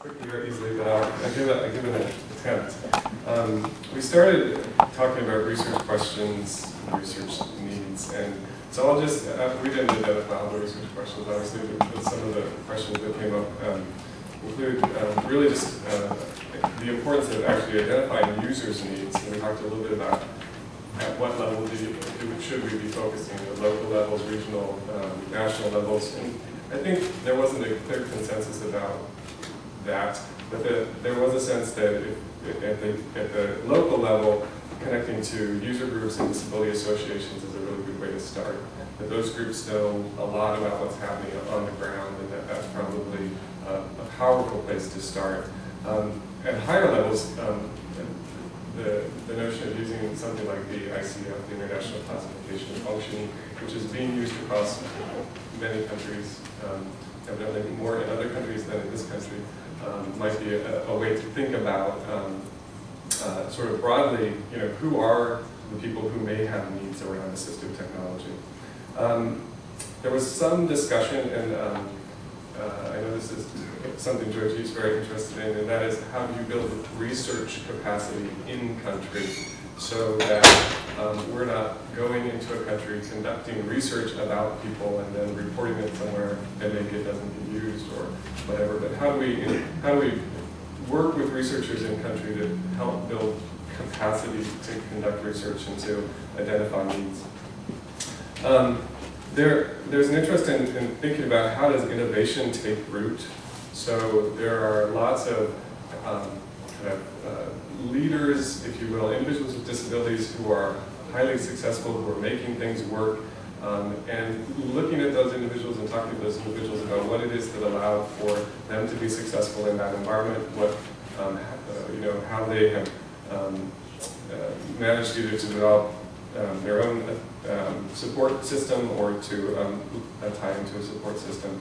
quickly or easily, but I'll give it an attempt. We started talking about research questions, research needs, and so I'll just, we didn't identify all the research questions, obviously, but some of the questions that came up include really just the importance of actually identifying users' needs. And we talked a little bit about at what level should we be focusing, at local levels, regional, national levels. And I think there wasn't a clear consensus about that, but there was a sense that at the local level, connecting to user groups and disability associations is a really good way to start. That those groups know a lot about what's happening on the ground, and that's probably a powerful place to start. At higher levels, the notion of using something like the ICF, the International Classification of Functioning, which is being used across many countries, evidently more in other countries than in this country, might be a way to think about sort of broadly, who are the people who may have needs around assistive technology. There was some discussion, and I know this is something Georgie is very interested in, and that is how do you build research capacity in country so that we're not going into a country, conducting research about people, and then reporting it somewhere, and maybe it doesn't get used or whatever. But how do we work with researchers in country to help build capacity to conduct research and to identify needs? There's an interest in thinking about how does innovation take root. So there are lots of leaders, if you will, individuals with disabilities who are highly successful, who are making things work, and looking at those individuals and talking to those individuals about what it is that allowed for them to be successful in that environment, what how they have managed either to develop their own support system or to tie into a support system.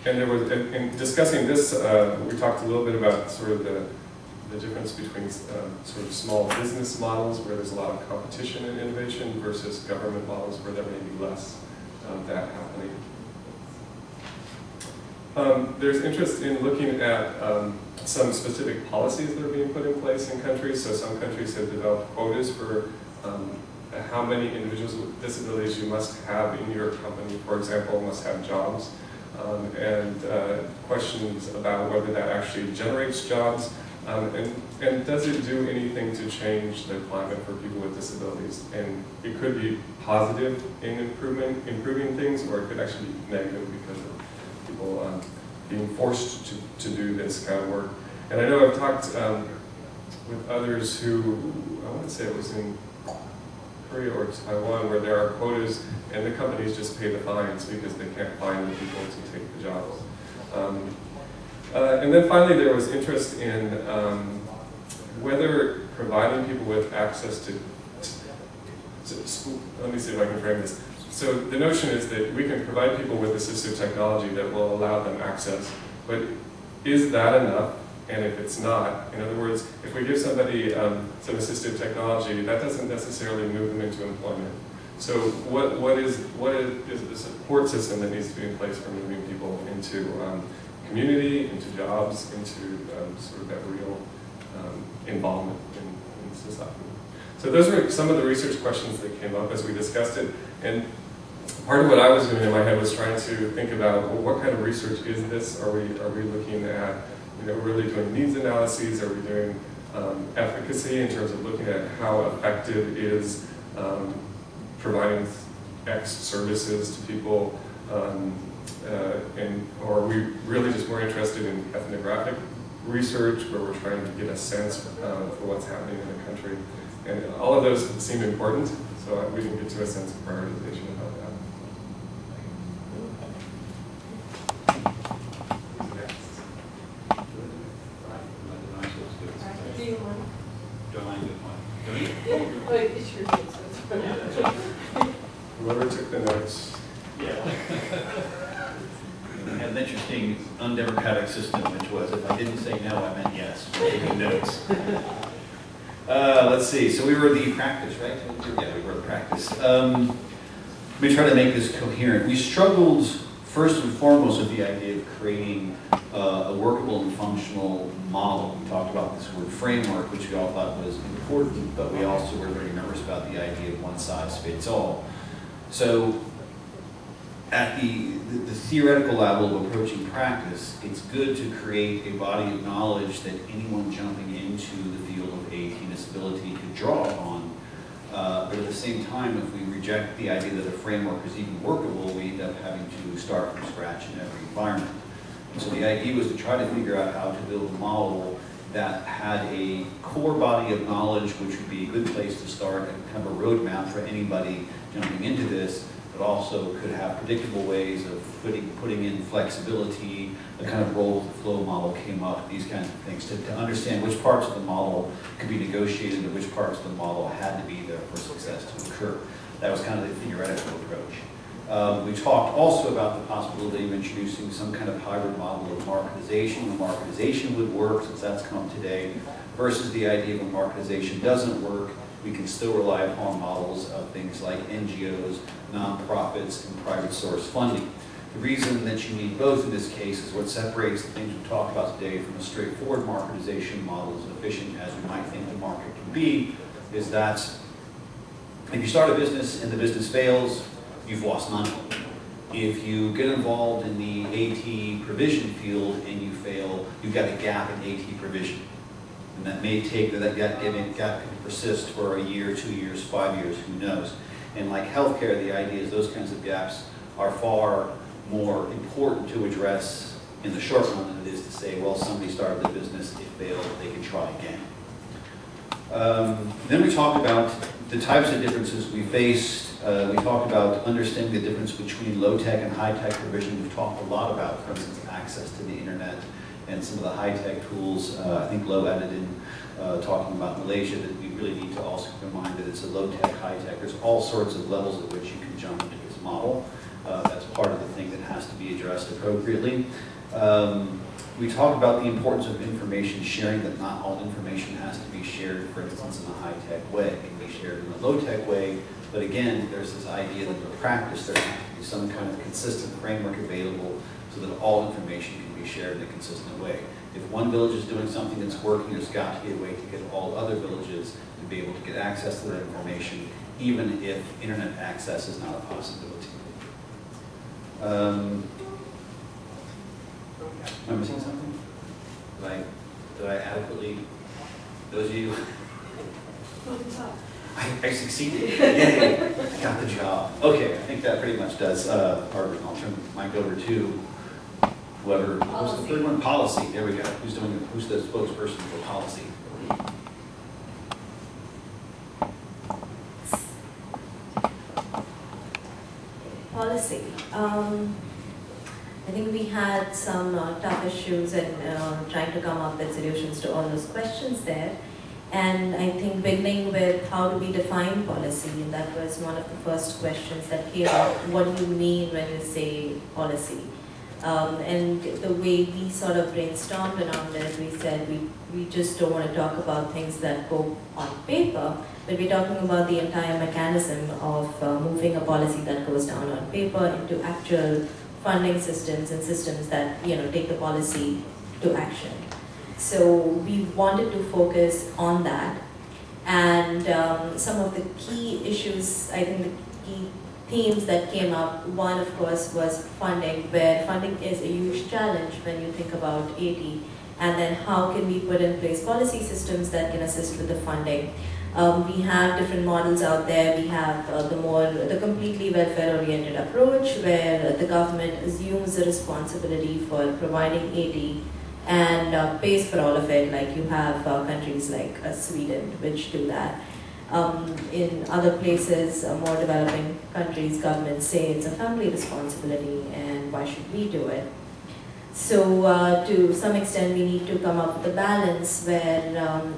And there was, in discussing this, we talked a little bit about sort of the difference between sort of small business models where there's a lot of competition and innovation versus government models where there may be less of that happening. There's interest in looking at some specific policies that are being put in place in countries. So some countries have developed quotas for how many individuals with disabilities you must have in your company, for example, must have jobs. And questions about whether that actually generates jobs, and does it do anything to change the climate for people with disabilities? And it could be positive in improving things, or it could actually be negative because of people being forced to do this kind of work. And I know I've talked with others who, I want to say it was in Korea or Taiwan, where there are quotas and the companies just pay the fines because they can't find the people to take the jobs. And then finally there was interest in whether providing people with access to school, let me see if I can frame this. So the notion is that we can provide people with assistive technology that will allow them access, but is that enough? And if it's not, in other words, if we give somebody some assistive technology, that doesn't necessarily move them into employment. So what is the support system that needs to be in place for moving people into community, into jobs, into sort of that real involvement in society? So those were some of the research questions that came up as we discussed it. And part of what I was doing in my head was trying to think about, well, what kind of research is this? Are we looking at really doing needs analyses? Are we doing efficacy in terms of looking at how effective is providing X services to people, or are we really just more interested in ethnographic research where we're trying to get a sense for what's happening in the country? And all of those seem important, so we can get to a sense of prioritization about that. Whoever took the notes. Yeah. We had an interesting undemocratic system, which was if I didn't say no, I meant yes. Taking notes. Let's see. So we were the practice, right? Yeah, we were the practice. Let me try to make this coherent. We struggled first and foremost with the idea of creating a workable and functional model. We talked about this word framework, which we all thought was important, but we also were very nervous about the idea of one size fits all. So at the theoretical level of approaching practice, it's good to create a body of knowledge that anyone jumping into the field of AAT disability could draw upon. But at the same time, if we reject the idea that a framework is even workable, we end up having to start from scratch in every environment. And so the idea was to try to figure out how to build a model that had a core body of knowledge, which would be a good place to start and have a roadmap for anybody jumping into this, but also could have predictable ways of putting in flexibility, the kind of role the flow model came up, these kinds of things, to understand which parts of the model could be negotiated and which parts of the model had to be there for success to occur. That was kind of the theoretical approach. We talked also about the possibility of introducing some kind of hybrid model of marketization. The marketization would work, since that's come today, versus the idea of a marketization doesn't work. We can still rely upon models of things like NGOs, nonprofits, and private source funding. The reason that you need both in this case is what separates the things we talked about today from a straightforward marketization model, as efficient as we might think the market can be, is that if you start a business and the business fails, you've lost money. If you get involved in the AT provision field and you fail, you've got a gap in AT provision. And that may take, that gap could persist for a year, 2 years, 5 years, who knows. And like healthcare, the idea is those kinds of gaps are far more important to address in the short run than it is to say, well, somebody started the business, it failed, they can try again. Then we talked about the types of differences we faced. We talked about understanding the difference between low-tech and high-tech provision. We've talked a lot about, for instance, access to the internet and some of the high-tech tools. I think Lo added in talking about Malaysia that we really need to also keep in mind that it's a low-tech, high-tech. There's all sorts of levels at which you can jump into this model. That's part of the thing that has to be addressed appropriately. We talked about the importance of information sharing, that not all information has to be shared, for instance, in a high-tech way. It can be shared in a low-tech way, but again, there's this idea that in practice there has to be some kind of consistent framework available so that all information can be shared in a consistent way. If one village is doing something that's working, there's got to be a way to get all other villages to be able to get access to that information, even if internet access is not a possibility. Am I missing something? Did I adequately, those of you? I succeeded. Yay, I got the job. Okay, I think that pretty much does Harvard. I'll turn the mic over to whoever, who's the third one? Policy, there we go. Who's the spokesperson for policy? Policy. I think we had some tough issues in trying to come up with solutions to all those questions there. And I think beginning with how do we define policy, and that was one of the first questions that came up. What do you mean when you say policy? And the way we sort of brainstormed around it, we said we just don't want to talk about things that go on paper, but we're talking about the entire mechanism of moving a policy that goes down on paper into actual funding systems and systems that take the policy to action. So we wanted to focus on that, and some of the key issues, I think the key themes that came up, one of course was funding, where funding is a huge challenge when you think about AT, and then how can we put in place policy systems that can assist with the funding. We have different models out there. We have the completely welfare-oriented approach, where the government assumes the responsibility for providing AT and pays for all of it, like you have countries like Sweden, which do that. In other places, more developing countries, governments say it's a family responsibility and why should we do it? So to some extent we need to come up with a balance where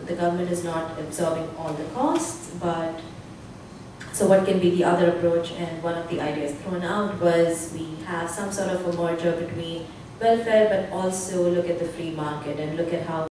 the government is not absorbing all the costs, but so what can be the other approach? And one of the ideas thrown out was we have some sort of a merger between welfare but also look at the free market and look at how